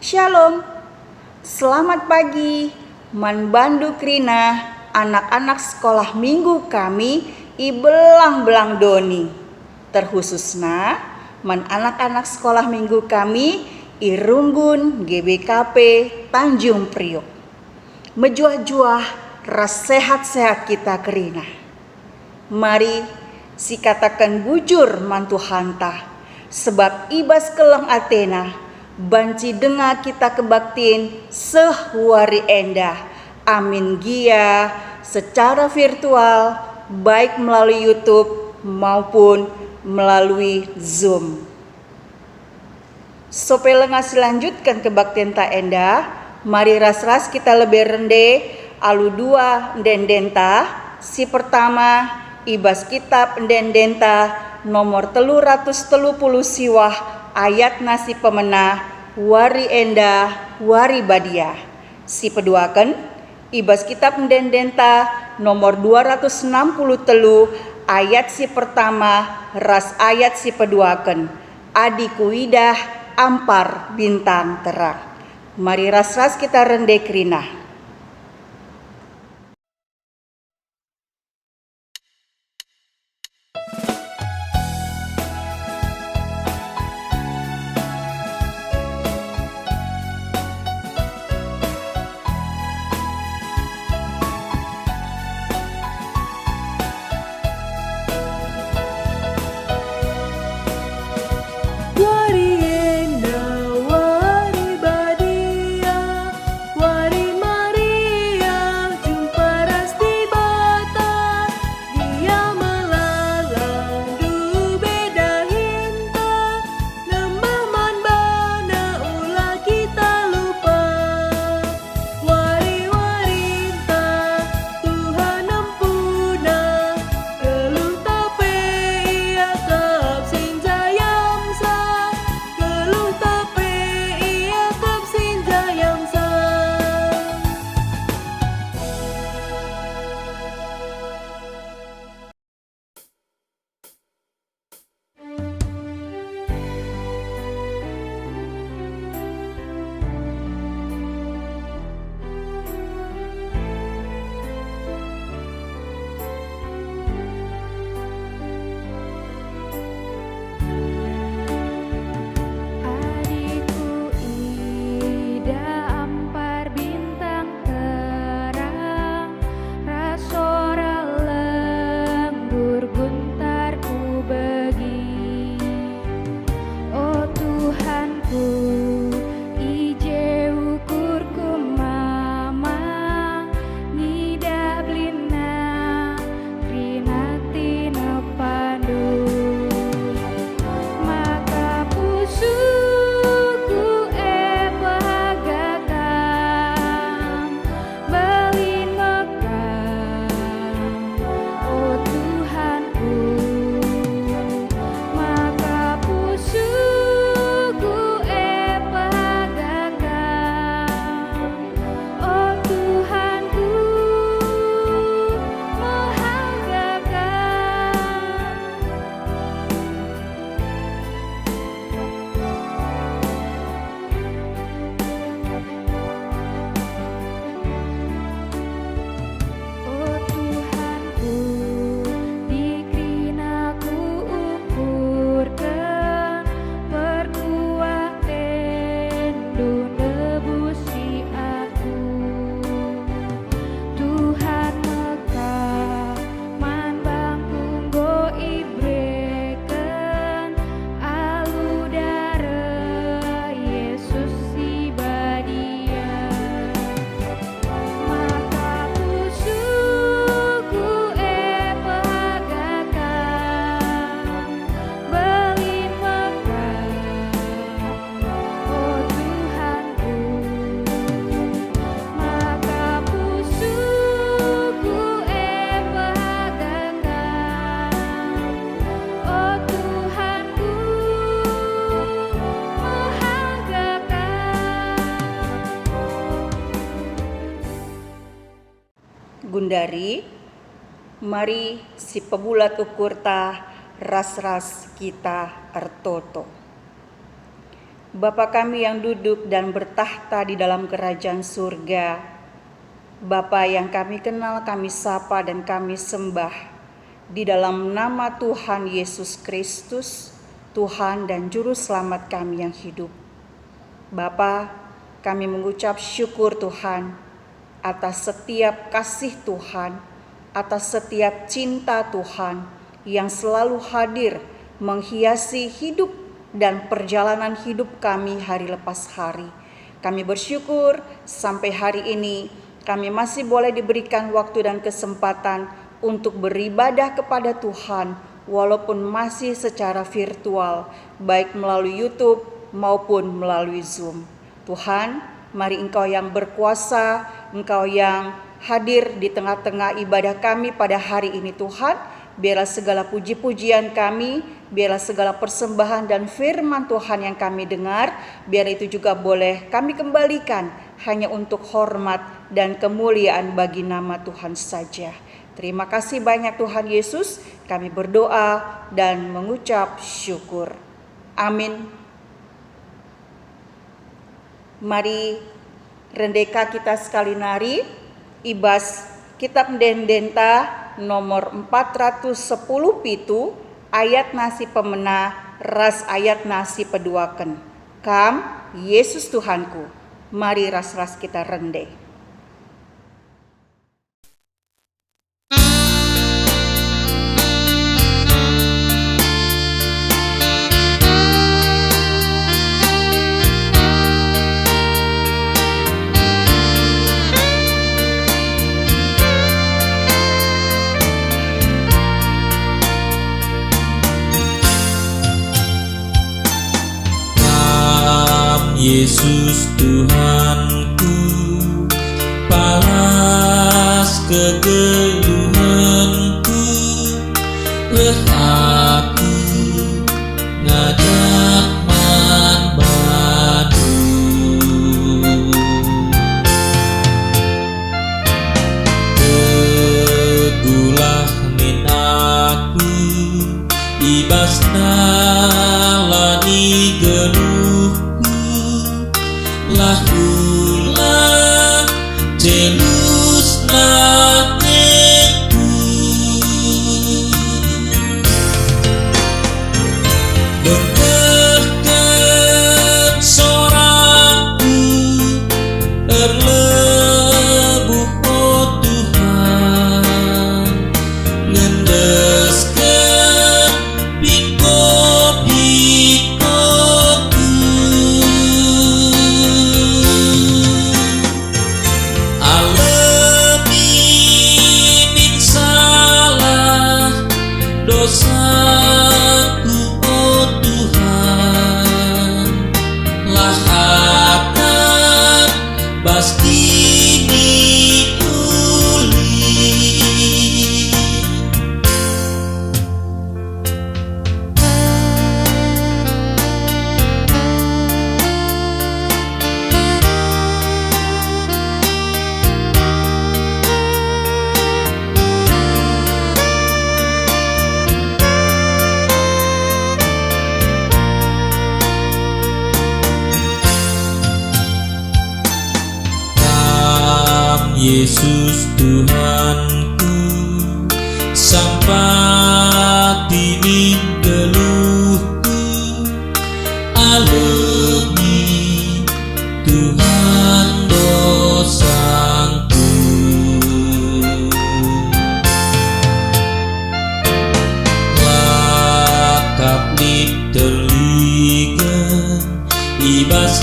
Shalom, selamat pagi, manbandu krina, anak-anak sekolah minggu kami, ibelang-belang doni. Terkhususna, anak-anak sekolah minggu kami, Irunggun GBKP Tanjung Priok. Mejuah-juah, ras sehat-sehat kita kerina. Mari, si katakan bujur mantu hanta, sebab ibas keleng Athena, banci dengar kita kebaktin sehwari endah. Amin gia secara virtual, baik melalui YouTube maupun melalui Zoom. Supaya ngasih lanjutkan kebaktian tak endah, mari ras-ras kita lebih rende alu dua dendenta. Si pertama ibas kitab dendenta nomor 330 siwah ayat nasi pemenah wari endah wari badia. Si peduakan ibas kitab dendenta nomor 263 ayat si pertama ras ayat si peduakan adiku idah ampar bintang terang. Mari ras-ras kita rende krina. Gundari, mari si pebulat ukur ta ras-ras kita ertoto. Bapa kami yang duduk dan bertahta di dalam kerajaan surga, Bapa yang kami kenal, kami sapa dan kami sembah, di dalam nama Tuhan Yesus Kristus, Tuhan dan Juru Selamat kami yang hidup. Bapa, kami mengucap syukur Tuhan atas setiap kasih Tuhan, atas setiap cinta Tuhan yang selalu hadir menghiasi hidup dan perjalanan hidup kami hari lepas hari. Kami bersyukur sampai hari ini kami masih boleh diberikan waktu dan kesempatan untuk beribadah kepada Tuhan walaupun masih secara virtual, baik melalui YouTube maupun melalui Zoom. Tuhan, mari Engkau yang berkuasa, Engkau yang hadir di tengah-tengah ibadah kami pada hari ini Tuhan. Biarlah segala puji-pujian kami, biarlah segala persembahan dan firman Tuhan yang kami dengar, biar itu juga boleh kami kembalikan hanya untuk hormat dan kemuliaan bagi nama Tuhan saja. Terima kasih banyak Tuhan Yesus, kami berdoa dan mengucap syukur. Amin. Mari rendeka kita sekali nari, ibas Kitab Dendenta nomor 410 pitu, ayat nasi pemena, ras ayat nasi peduaken. Kam, Yesus Tuhanku, mari ras-ras kita rende. Yesus Tuhanku, balas kegeluhanku, leh aku ngajak manbadu. Tegulah min aku, ibas nalani geluh, lakulah jelus nateku, dekatkan soraku, erlebuh oh Tuhan, ngendeskan piko-pikoku. Dosaku oh Tuhan, lahatan bastini uli. Yesus Tuhanku, sampati min geluhku, alami Tuhan dosaku. Lakap terliga, ibas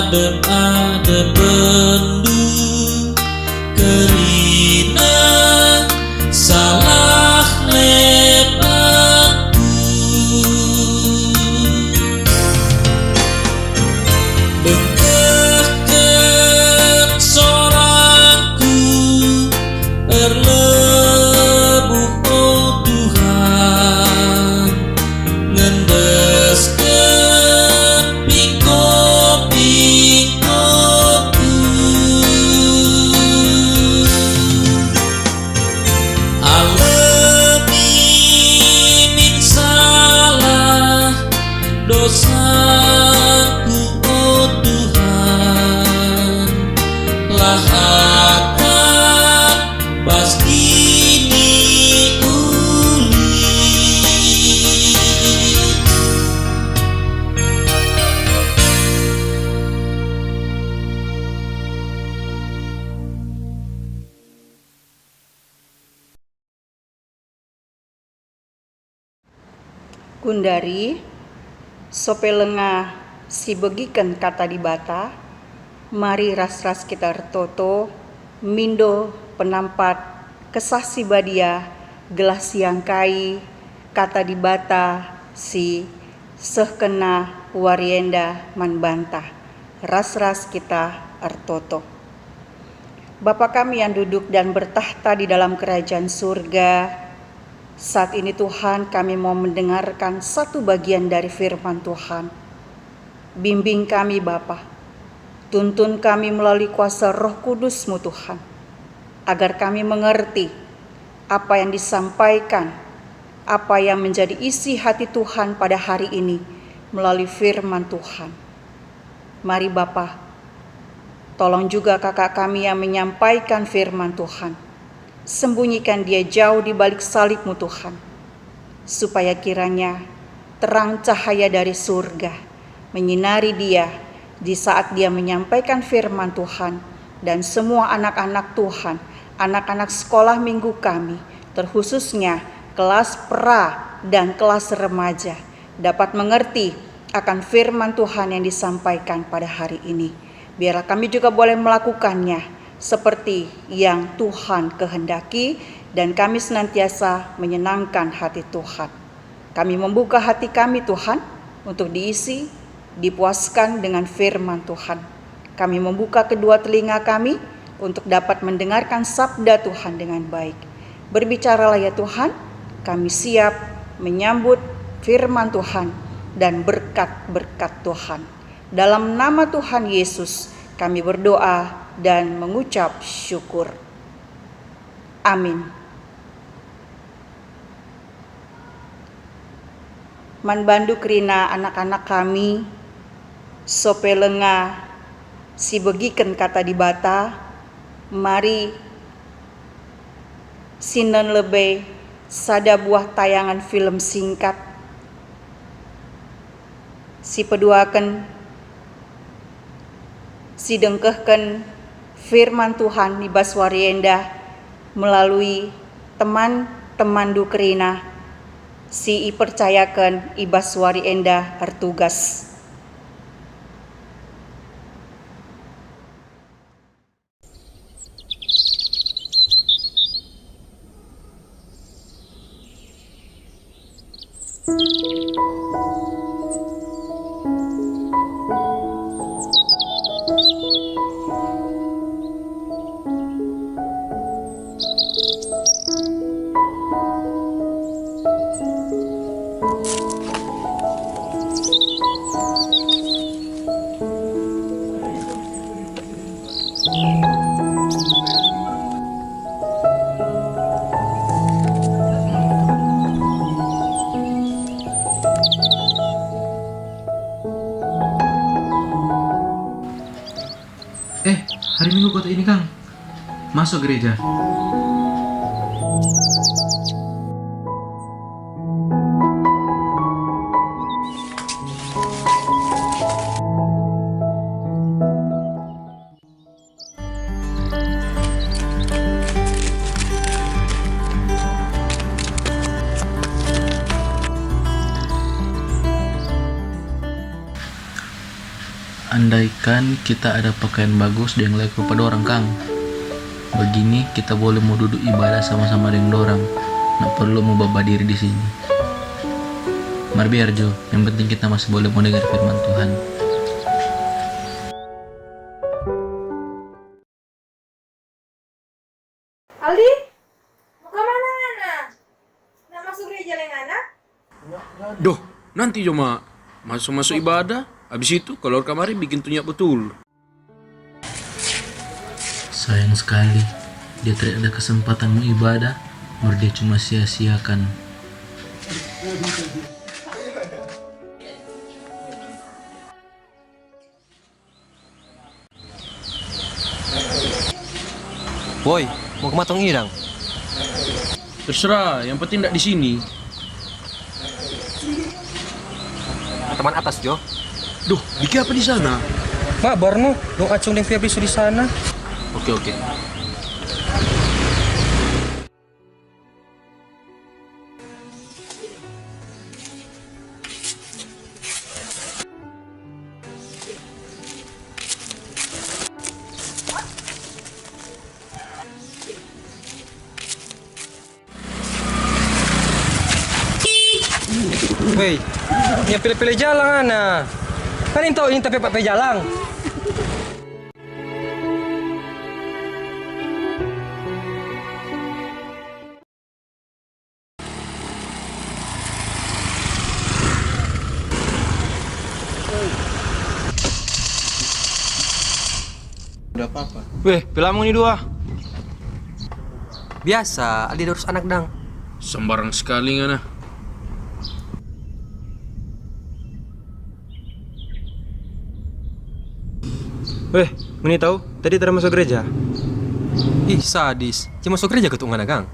adem-adem bendu, kerina salah lebatku. Dekatkan soraku, erlebuh oh Tuhan, ngendeskan piko-piko. Kundari, sopelenga si begiken kata di bata, mari ras-ras kita retoto, mindo penampat, kesah si badia, gelas siang kai, kata di bata si sehkena warienda manbanta, ras-ras kita retoto. Bapa kami yang duduk dan bertahta di dalam kerajaan surga, saat ini Tuhan kami mau mendengarkan satu bagian dari firman Tuhan. Bimbing kami Bapa, tuntun kami melalui kuasa Roh Kudus-Mu Tuhan, agar kami mengerti apa yang disampaikan, apa yang menjadi isi hati Tuhan pada hari ini melalui firman Tuhan. Mari Bapa, tolong juga kakak kami yang menyampaikan firman Tuhan. Sembunyikan dia jauh di balik salib-Mu Tuhan, supaya kiranya terang cahaya dari surga menyinari dia di saat dia menyampaikan firman Tuhan, dan semua anak-anak Tuhan, anak-anak sekolah minggu kami, terkhususnya kelas pra dan kelas remaja, dapat mengerti akan firman Tuhan yang disampaikan pada hari ini. Biarlah kami juga boleh melakukannya seperti yang Tuhan kehendaki, dan kami senantiasa menyenangkan hati Tuhan. Kami membuka hati kami Tuhan untuk diisi, dipuaskan dengan firman Tuhan. Kami membuka kedua telinga kami untuk dapat mendengarkan sabda Tuhan dengan baik. Berbicaralah ya Tuhan, kami siap menyambut firman Tuhan dan berkat-berkat Tuhan. Dalam nama Tuhan Yesus kami berdoa dan mengucap syukur. Amin. Manbandu kerina anak-anak kami, sopelenga si begiken kata di bata, mari sinon lebe sada buah tayangan film singkat si peduaken si dengkehken firman Tuhan di Baswarienda melalui teman-teman dukerina si percayakan i Baswarienda artugas. Hari Minggu kota ini Kang, masuk gereja. Andaikan kita ada pakaian bagus dan layak kepada orang Kang, begini kita boleh mau duduk ibadah sama-sama dengan orang, nggak perlu mau bawa diri di sini. Mari biar Jo, yang penting kita masih boleh mau dengar firman Tuhan. Aldi, mau kemana Ngana? Nak masuk gereja Lengana? Duh, nanti cuma masuk ibadah. Habis itu keluar kamari bikin tunyak betul. Sayang sekali, dia tidak ada kesempatan mau ibadah, dia cuma sia-siakan. Boy, mau ke Matong Irang? Terserah, yang penting tidak di sini. Teman atas, Jo. Duh, Diki apa di sana? Mabar no, dong acung dan Febri di sana. Oke. Weh, yang pilih-pilih jalan ana. Kan itu ini tapi pakai jalan. Udah apa-apa. Weh, pilamu ini dua. Biasa, Aldi urus anak dang. Sembarang sekali ngana. Weh, ini tahu? Tadi tadi masuk gereja. Ih, sadis. Cuma masuk gereja ketungan Gang.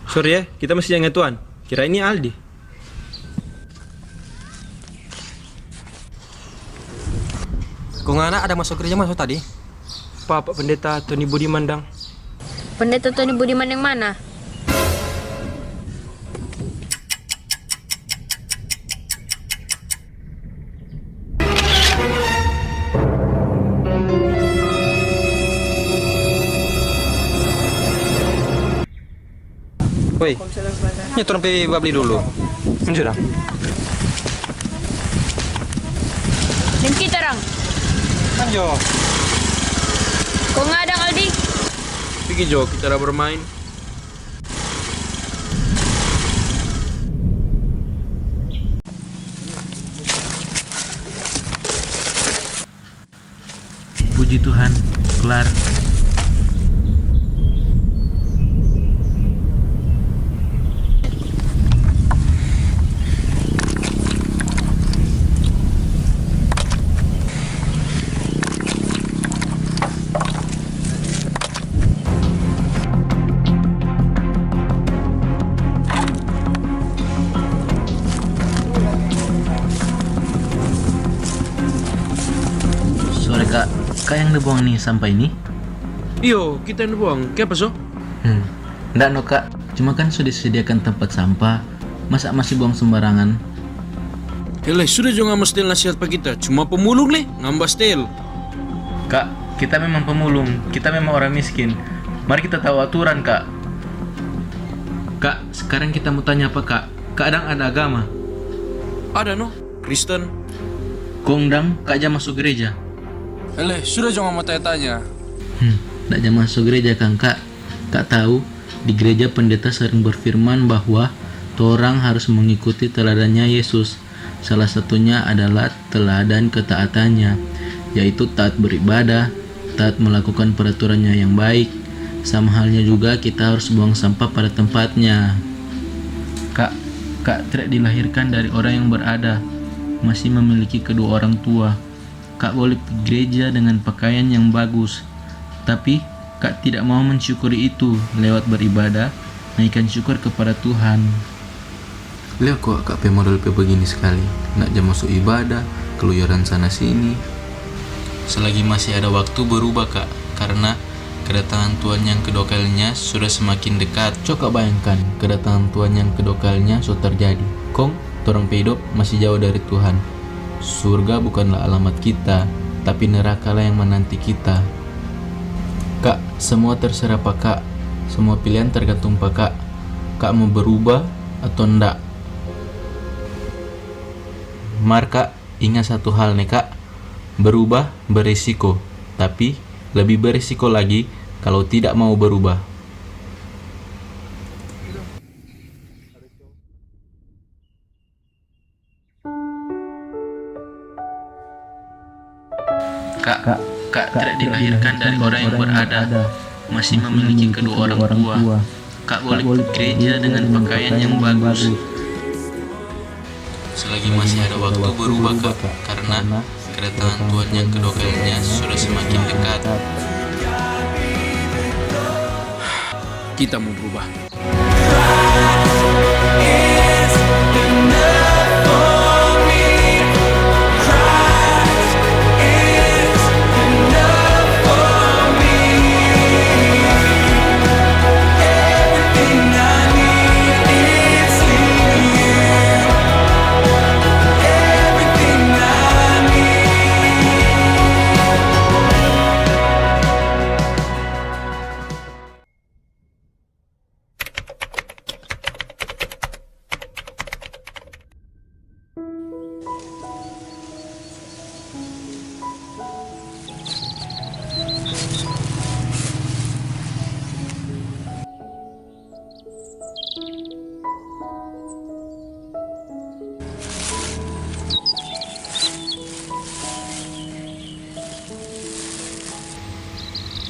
Sorry ya, kita masih jangan tuan. Kira ini Aldi. Kung anak ada masuk gereja masuk tadi? Pak Pendeta Tony Budiman dang. Pendeta Tony Budiman yang mana? Woi, ini turun pergi beli dulu. Sudah. Dan kita orang. Anjo. Kau ngadang Aldi? Pergi Jo, kita dah bermain. Puji Tuhan, kelar. Sore kak, kak yang dibuang nih sampah ini? Iyo, kita yang buang. Kenapa so? Nggak no kak, cuma kan sudah disediakan tempat sampah. Masa masih buang sembarangan? Yalah, sudah jo ngambas tel nasihat pak kita. Cuma pemulung le, ngambas tel. Kak, kita memang pemulung, kita memang orang miskin. Mari kita tahu aturan kak. Kak, sekarang kita mau tanya apa kak? Kadang ada agama. Ada no, Kristen. Kondang, kak jam masuk gereja. Yalah, sudah jo ngambas tanya-tanya. Nggak jam masuk gereja kan kak? Kak tahu, di gereja pendeta sering berfirman bahwa orang harus mengikuti teladannya Yesus. Salah satunya adalah teladan ketaatannya, yaitu taat beribadah, taat melakukan peraturannya yang baik. Sama halnya juga kita harus buang sampah pada tempatnya. Kak tidak dilahirkan dari orang yang berada, masih memiliki kedua orang tua. Kak boleh pergi gereja dengan pakaian yang bagus, tapi Kak tidak mau mensyukuri itu lewat beribadah, naikkan syukur kepada Tuhan. Lihat kok Kak model begini sekali, nak jam masuk ibadah, keluyuran sana sini. Selagi masih ada waktu berubah Kak, karena kedatangan Tuhan yang kedua kalinya sudah semakin dekat. Coba bayangkan, kedatangan Tuhan yang kedua kalinya sudah terjadi. Kong, orang hidup masih jauh dari Tuhan. Surga bukanlah alamat kita, tapi neraka lah yang menanti kita. Kak, semua terserah Pak Kak. Semua pilihan tergantung Pak Kak. Kak mau berubah atau enggak? Mar Kak, ingat satu hal nih Kak. Berubah berisiko, tapi lebih berisiko lagi kalau tidak mau berubah. Kak tidak dilahirkan dari orang yang berada, masih memiliki kedua orang tua. Kak boleh pergi gereja dengan pakaian yang bagus. Selagi masih ada waktu berubah Kak, karena kedatangan Tuhan yang kedua kalinya sudah semakin dekat. Kita mau berubah.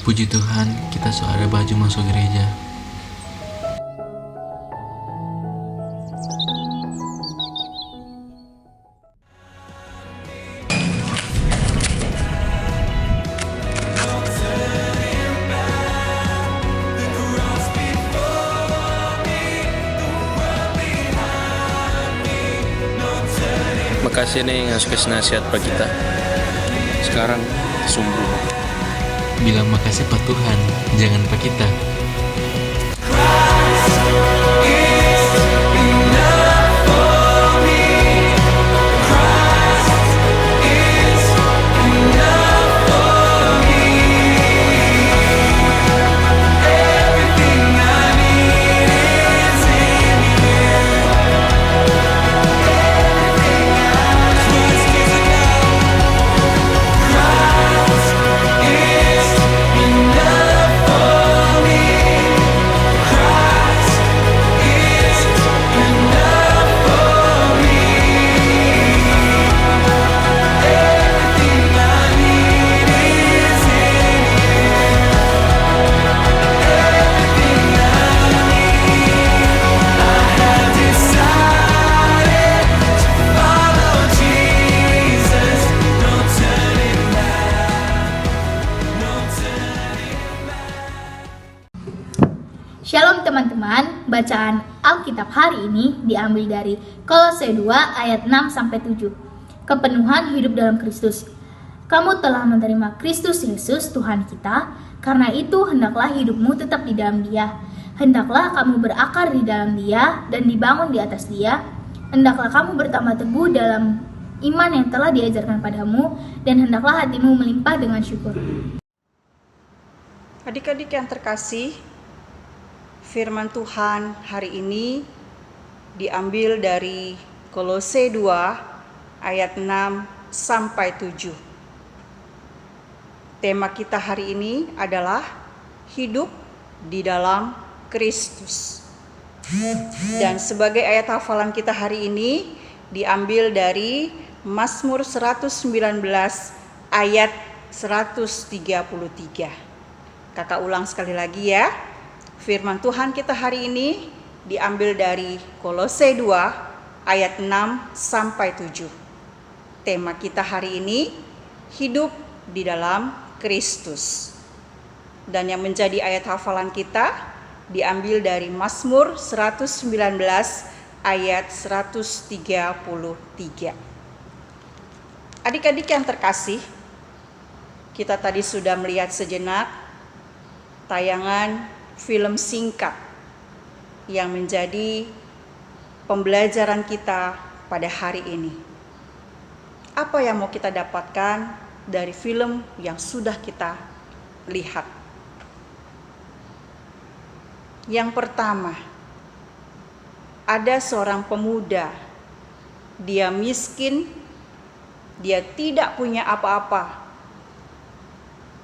Puji Tuhan, kita sudah ada baju masuk gereja. Makasih nih yang ngasih kasih nasihat pada kita. Sekarang sungguh. Bilang makasih Pak Tuhan, jangan Pak kita. Shalom teman-teman, bacaan Alkitab hari ini diambil dari Kolose 2 ayat 6-7. Kepenuhan hidup dalam Kristus. Kamu telah menerima Kristus Yesus Tuhan kita, karena itu hendaklah hidupmu tetap di dalam Dia. Hendaklah kamu berakar di dalam Dia dan dibangun di atas Dia. Hendaklah kamu bertambah teguh dalam iman yang telah diajarkan padamu, dan hendaklah hatimu melimpah dengan syukur. Adik-adik yang terkasih, firman Tuhan hari ini diambil dari Kolose 2 ayat 6-7. Tema kita hari ini adalah hidup di dalam Kristus. Dan sebagai ayat hafalan kita hari ini diambil dari Mazmur 119 ayat 133. Kakak ulang sekali lagi ya. Firman Tuhan kita hari ini diambil dari Kolose 2 ayat 6-7. Tema kita hari ini hidup di dalam Kristus. Dan yang menjadi ayat hafalan kita diambil dari Mazmur 119 ayat 133. Adik-adik yang terkasih, kita tadi sudah melihat sejenak tayangan film singkat yang menjadi pembelajaran kita pada hari ini. Apa yang mau kita dapatkan dari film yang sudah kita lihat? Yang pertama, ada seorang pemuda, dia miskin, dia tidak punya apa-apa,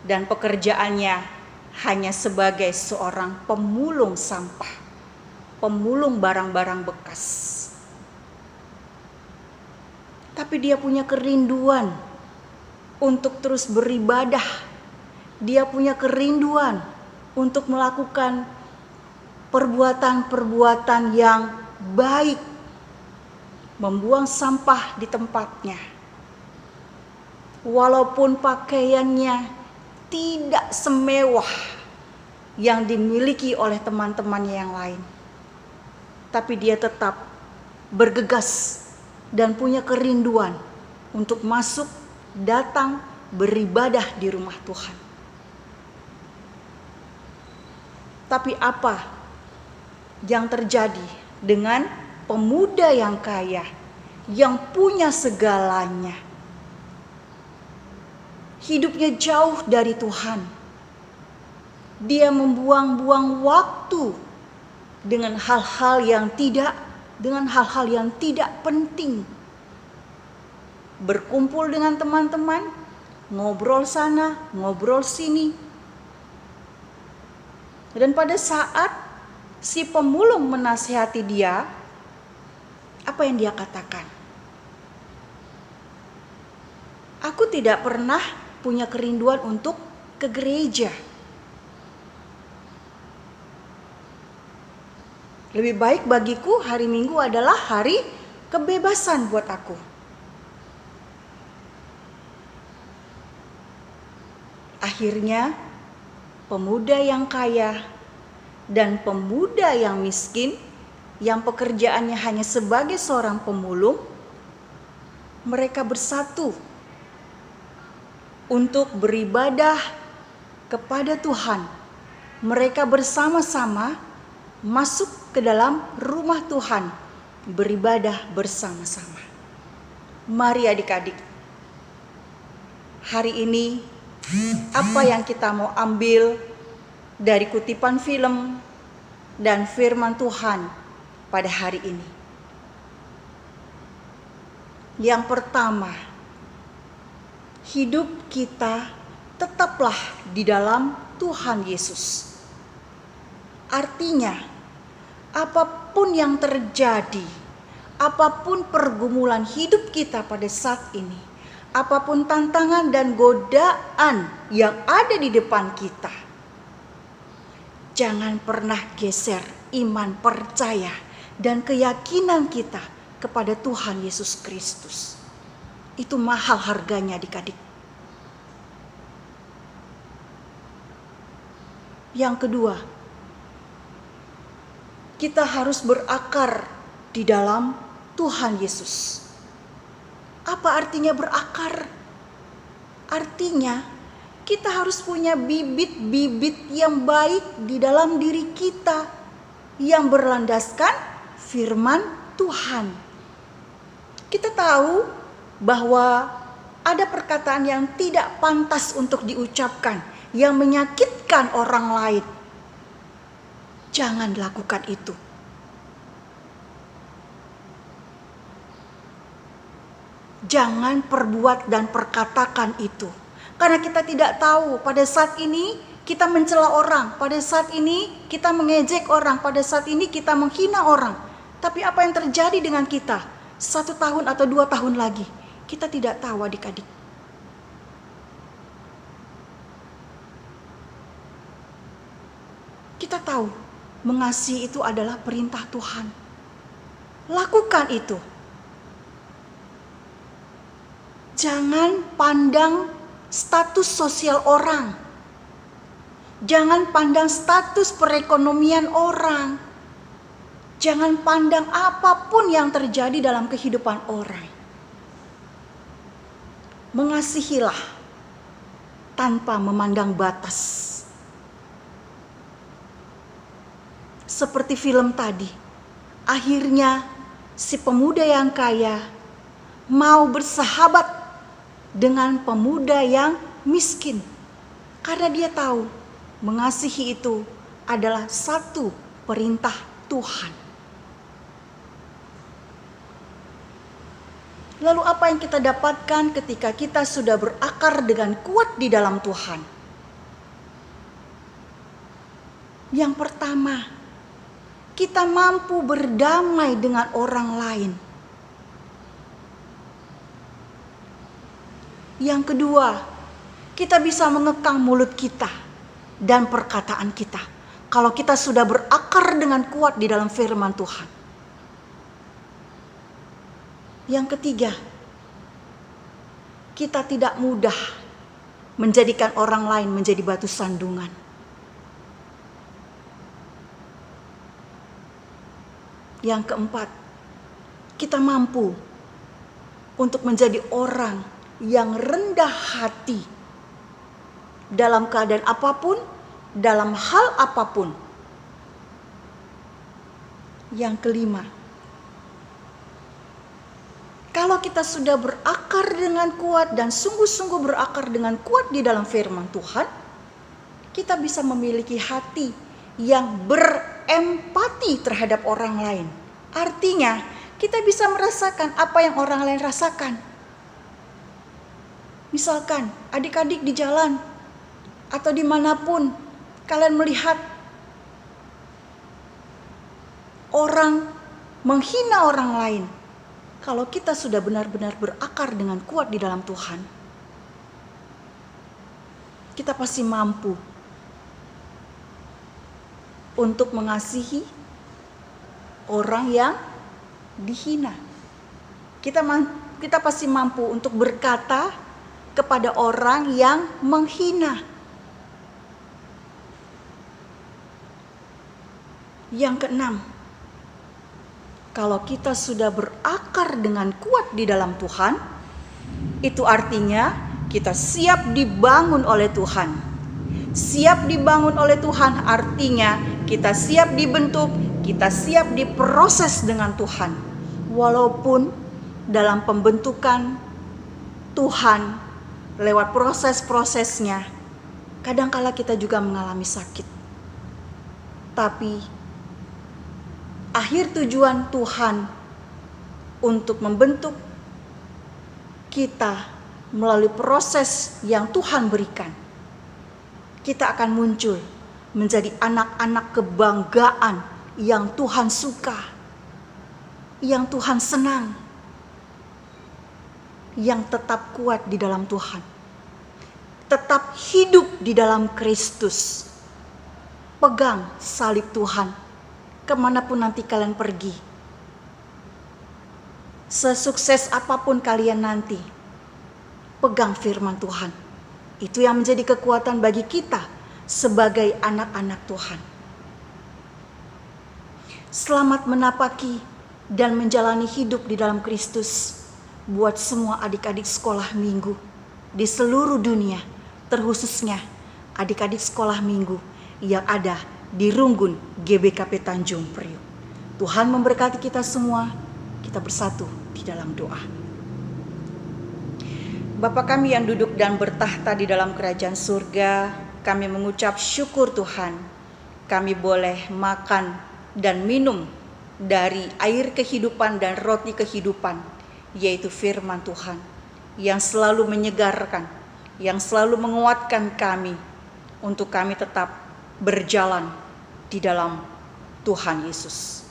dan pekerjaannya hanya sebagai seorang pemulung sampah, pemulung barang-barang bekas. Tapi dia punya kerinduan untuk terus beribadah. Dia punya kerinduan untuk melakukan perbuatan-perbuatan yang baik, membuang sampah di tempatnya. Walaupun pakaiannya tidak semewah yang dimiliki oleh teman-temannya yang lain, tapi dia tetap bergegas dan punya kerinduan untuk masuk, datang, beribadah di rumah Tuhan. Tapi apa yang terjadi dengan pemuda yang kaya, yang punya segalanya? Hidupnya jauh dari Tuhan. Dia membuang-buang waktu dengan hal-hal yang tidak penting. Berkumpul dengan teman-teman, ngobrol sana, ngobrol sini. Dan pada saat si pemulung menasihati dia, apa yang dia katakan? Aku tidak pernah punya kerinduan untuk ke gereja. Lebih baik bagiku hari Minggu adalah hari kebebasan buat aku. Akhirnya, pemuda yang kaya dan pemuda yang miskin yang pekerjaannya hanya sebagai seorang pemulung, mereka bersatu untuk beribadah kepada Tuhan. Mereka bersama-sama masuk ke dalam rumah Tuhan, beribadah bersama-sama. Mari adik-adik, hari ini apa yang kita mau ambil dari kutipan film dan firman Tuhan pada hari ini? Yang pertama, hidup kita tetaplah di dalam Tuhan Yesus. Artinya, apapun yang terjadi, apapun pergumulan hidup kita pada saat ini, apapun tantangan dan godaan yang ada di depan kita, jangan pernah geser iman, percaya, dan keyakinan kita kepada Tuhan Yesus Kristus. Itu mahal harganya adik-adik. Yang kedua, kita harus berakar di dalam Tuhan Yesus. Apa artinya berakar? Artinya kita harus punya bibit-bibit yang baik di dalam diri kita yang berlandaskan firman Tuhan. Kita tahu bahwa ada perkataan yang tidak pantas untuk diucapkan, yang menyakitkan orang lain. Jangan lakukan itu. Jangan perbuat dan perkatakan itu. Karena kita tidak tahu pada saat ini kita mencela orang, pada saat ini kita mengejek orang, pada saat ini kita menghina orang. Tapi apa yang terjadi dengan kita 1 tahun atau 2 tahun lagi, kita tidak tahu adik-adik. Kita tahu mengasihi itu adalah perintah Tuhan. Lakukan itu. Jangan pandang status sosial orang. Jangan pandang status perekonomian orang. Jangan pandang apapun yang terjadi dalam kehidupan orang. Mengasihilah tanpa memandang batas. Seperti film tadi, akhirnya si pemuda yang kaya mau bersahabat dengan pemuda yang miskin. Karena dia tahu mengasihi itu adalah satu perintah Tuhan. Lalu apa yang kita dapatkan ketika kita sudah berakar dengan kuat di dalam Tuhan? Yang pertama, kita mampu berdamai dengan orang lain. Yang kedua, kita bisa mengekang mulut kita dan perkataan kita. Kalau kita sudah berakar dengan kuat di dalam firman Tuhan. Yang ketiga, kita tidak mudah menjadikan orang lain menjadi batu sandungan. Yang keempat, kita mampu untuk menjadi orang yang rendah hati dalam keadaan apapun, dalam hal apapun. Yang kelima, kalau kita sudah berakar dengan kuat dan sungguh-sungguh berakar dengan kuat di dalam firman Tuhan, kita bisa memiliki hati yang berempati terhadap orang lain. Artinya, kita bisa merasakan apa yang orang lain rasakan. Misalkan adik-adik di jalan atau dimanapun kalian melihat orang menghina orang lain. Kalau kita sudah benar-benar berakar dengan kuat di dalam Tuhan, kita pasti mampu untuk mengasihi, orang yang dihina. Kita pasti mampu untuk berkata kepada orang yang menghina. Yang keenam, kalau kita sudah berakar dengan kuat di dalam Tuhan, itu artinya kita siap dibangun oleh Tuhan. Siap dibangun oleh Tuhan artinya kita siap dibentuk, kita siap diproses dengan Tuhan. Walaupun dalam pembentukan Tuhan lewat proses-prosesnya, kadangkala kita juga mengalami sakit. Tapi akhir tujuan Tuhan untuk membentuk kita melalui proses yang Tuhan berikan, kita akan muncul menjadi anak-anak kebanggaan yang Tuhan suka, yang Tuhan senang, yang tetap kuat di dalam Tuhan, tetap hidup di dalam Kristus. Pegang salib Tuhan kemanapun nanti kalian pergi. Sesukses apapun kalian nanti, pegang firman Tuhan. Itu yang menjadi kekuatan bagi kita sebagai anak-anak Tuhan. Selamat menapaki dan menjalani hidup di dalam Kristus buat semua adik-adik sekolah minggu di seluruh dunia, terkhususnya adik-adik sekolah minggu yang ada di Runggun GBKP Tanjung Priok. Tuhan memberkati kita semua. Kita bersatu di dalam doa. Bapa kami yang duduk dan bertahta di dalam kerajaan surga, kami mengucap syukur Tuhan. Kami boleh makan dan minum dari air kehidupan dan roti kehidupan, yaitu firman Tuhan, yang selalu menyegarkan, yang selalu menguatkan kami untuk kami tetap berjalan di dalam Tuhan Yesus.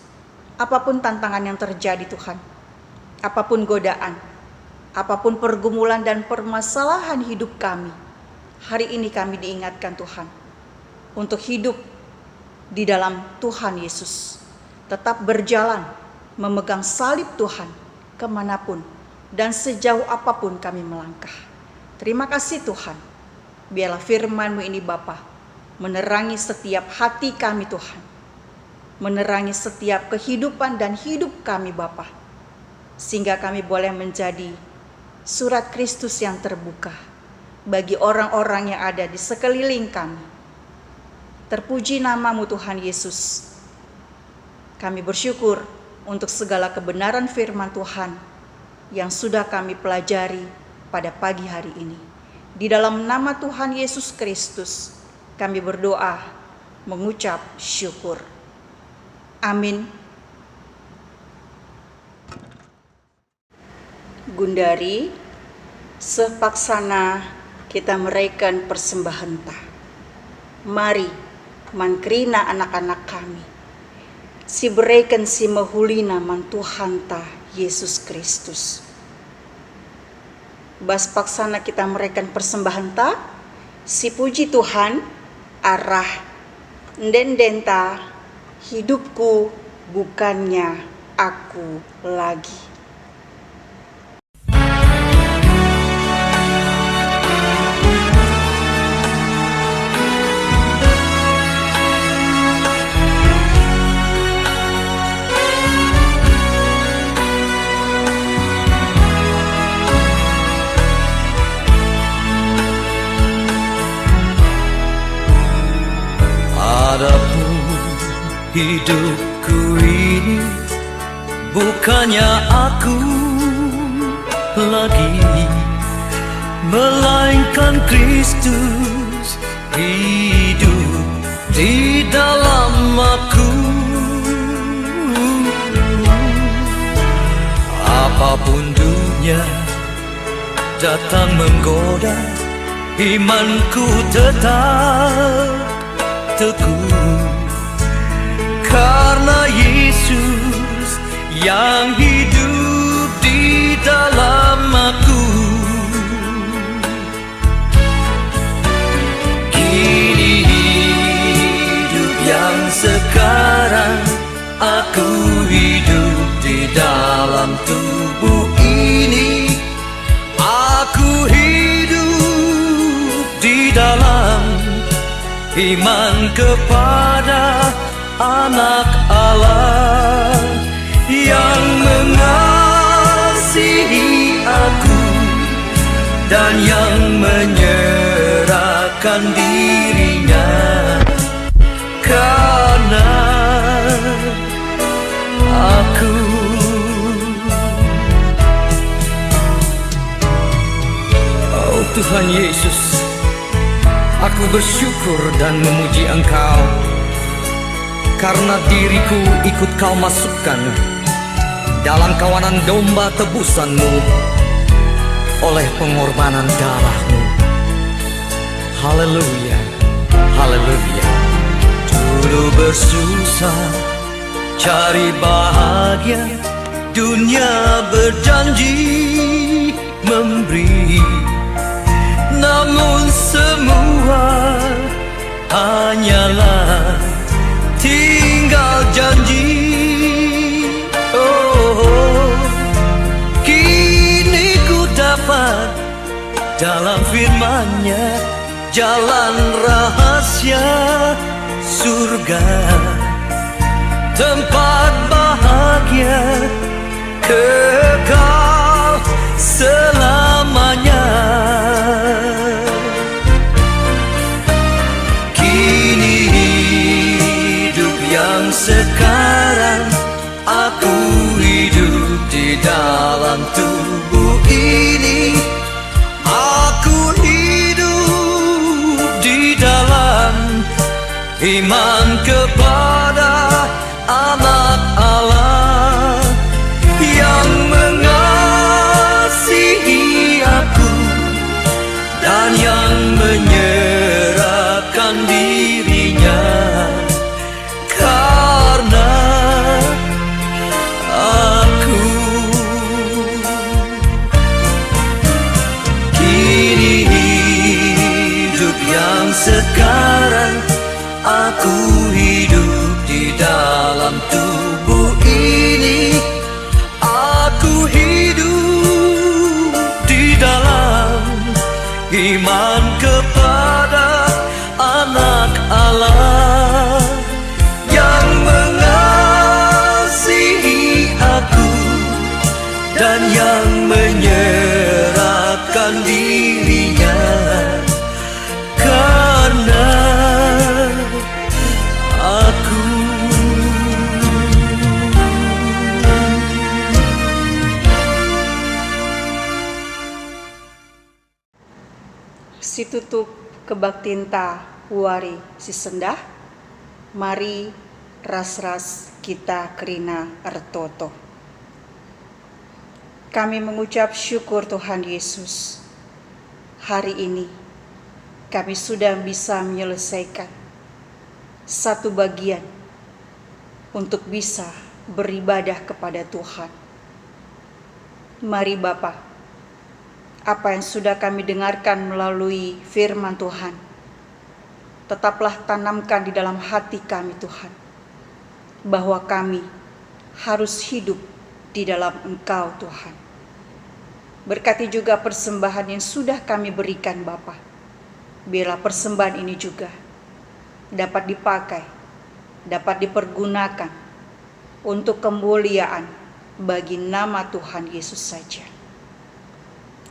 Apapun tantangan yang terjadi Tuhan, apapun godaan, apapun pergumulan dan permasalahan hidup kami, hari ini kami diingatkan Tuhan untuk hidup di dalam Tuhan Yesus. Tetap berjalan memegang salib Tuhan kemanapun dan sejauh apapun kami melangkah. Terima kasih Tuhan. Biarlah firman-Mu ini Bapa menerangi setiap hati kami Tuhan. Menerangi setiap kehidupan dan hidup kami Bapa. Sehingga kami boleh menjadi surat Kristus yang terbuka bagi orang-orang yang ada di sekeliling kami. Terpuji nama-Mu Tuhan Yesus. Kami bersyukur untuk segala kebenaran firman Tuhan yang sudah kami pelajari pada pagi hari ini. Di dalam nama Tuhan Yesus Kristus kami berdoa mengucap syukur. Amin. Gundari, sepaksana kita meraikan persembahan ta. Mari mankrina anak-anak kami. Si beraikan si mahulina man Tuhan ta Yesus Kristus. Bas paksana kita meraikan persembahan ta, si puji Tuhan arah ndendenta hidupku bukannya aku lagi. Adapun hidupku ini bukannya aku lagi, melainkan Kristus hidup di dalam aku. Apapun dunia datang menggoda, imanku tetap teguh, karena Yesus yang hidup di dalam aku. Kini hidup yang sekarang aku tubuh ini. Aku hidup di dalam iman kepada Anak Allah yang mengasihi aku dan yang menyerahkan dirinya karena aku. Oh Tuhan Yesus, aku bersyukur dan memuji Engkau karena diriku ikut Kau masukkan dalam kawanan domba tebusan-Mu oleh pengorbanan darah-Mu. Haleluya, haleluya. Dulu bersusah cari bahagia, dunia berjanji memberi, namun semua hanyalah tinggal janji. Oh, kini ku dapat dalam firman-Nya jalan rahasia surga, tempat bahagia kekal selamanya. Kini hidup yang sekarang, aku hidup di dalam tubuh ini. Aku hidup di dalam iman kepada Anak Allah yang mengasihi aku dan yang menyerahkan dirinya karena aku. Kini hidup yang sekarang, aku hidup di dalam tubuh ini. Aku hidup di dalam iman kepada Anak Allah yang mengasihi aku dan yang menyerahkan dirinya karena aku. Si tutup kebaktinta huari si sendah, mari ras-ras kita kerina ertoto. Kami mengucap syukur Tuhan Yesus. Hari ini kami sudah bisa menyelesaikan satu bagian untuk bisa beribadah kepada Tuhan. Mari Bapa, apa yang sudah kami dengarkan melalui firman Tuhan, tetaplah tanamkan di dalam hati kami Tuhan, bahwa kami harus hidup di dalam Engkau Tuhan. Berkati juga persembahan yang sudah kami berikan Bapa. Biarlah persembahan ini juga dapat dipakai, dapat dipergunakan untuk kemuliaan bagi nama Tuhan Yesus saja.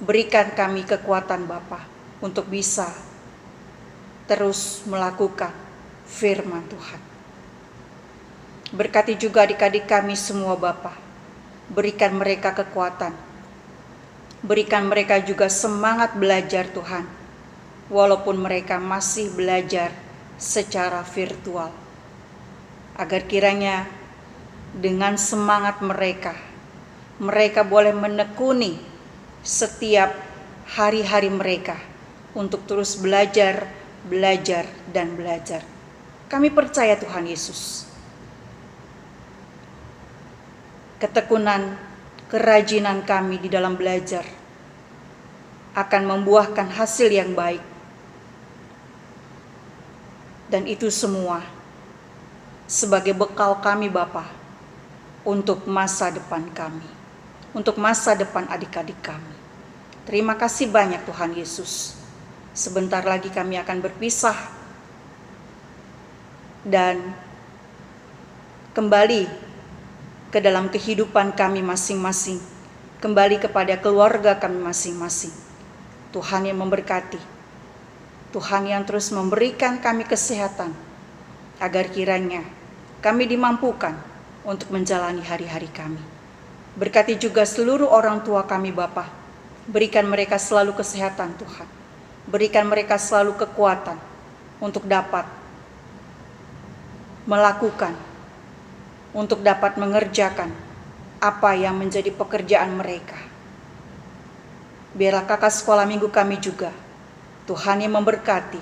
Berikan kami kekuatan Bapa untuk bisa terus melakukan firman Tuhan. Berkati juga adik-adik kami semua Bapa. Berikan mereka kekuatan. Berikan mereka juga semangat belajar Tuhan. Walaupun mereka masih belajar secara virtual. Agar kiranya dengan semangat mereka boleh menekuni setiap hari-hari mereka untuk terus belajar, dan belajar. Kami percaya Tuhan Yesus, ketekunan, kerajinan kami di dalam belajar akan membuahkan hasil yang baik. Dan itu semua sebagai bekal kami Bapa untuk masa depan kami. untuk masa depan adik-adik kami. Terima kasih banyak Tuhan Yesus. Sebentar lagi kami akan berpisah dan kembali ke dalam kehidupan kami masing-masing, kembali kepada keluarga kami masing-masing. Tuhan yang memberkati, Tuhan yang terus memberikan kami kesehatan, agar kiranya kami dimampukan untuk menjalani hari-hari kami. Berkati juga seluruh orang tua kami Bapa, berikan mereka selalu kesehatan Tuhan, berikan mereka selalu kekuatan untuk dapat melakukan, untuk dapat mengerjakan apa yang menjadi pekerjaan mereka. Biarlah kakak sekolah minggu kami juga, Tuhan yang memberkati,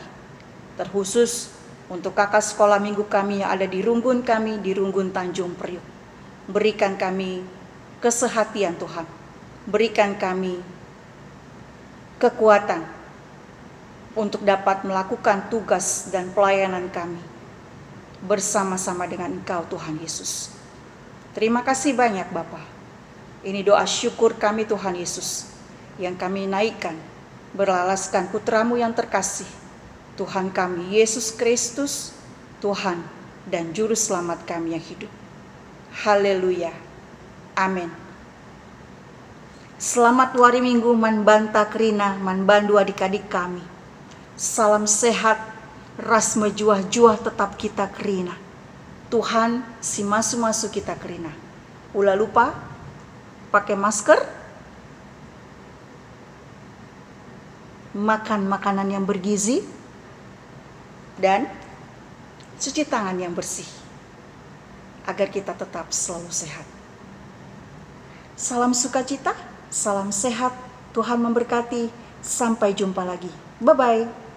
terkhusus untuk kakak sekolah minggu kami yang ada di Runggun kami, di Runggun Tanjung Priuk. Berikan kami kesehatan Tuhan, berikan kami kekuatan untuk dapat melakukan tugas dan pelayanan kami bersama-sama dengan Engkau Tuhan Yesus. Terima kasih banyak Bapa. Ini doa syukur kami Tuhan Yesus yang kami naikkan berlalaskan putramu yang terkasih, Tuhan kami Yesus Kristus, Tuhan dan Juru Selamat kami yang hidup. Haleluya. Amin. Selamat wari minggu man banta kerina man bandu adik-adik kami. Salam sehat, ras mejuah-juah tetap kita kerina. Tuhan si masu-masu kita kerina. Ulah lupa pakai masker, makan makanan yang bergizi, dan cuci tangan yang bersih, agar kita tetap selalu sehat. Salam sukacita, salam sehat, Tuhan memberkati, sampai jumpa lagi. Bye-bye.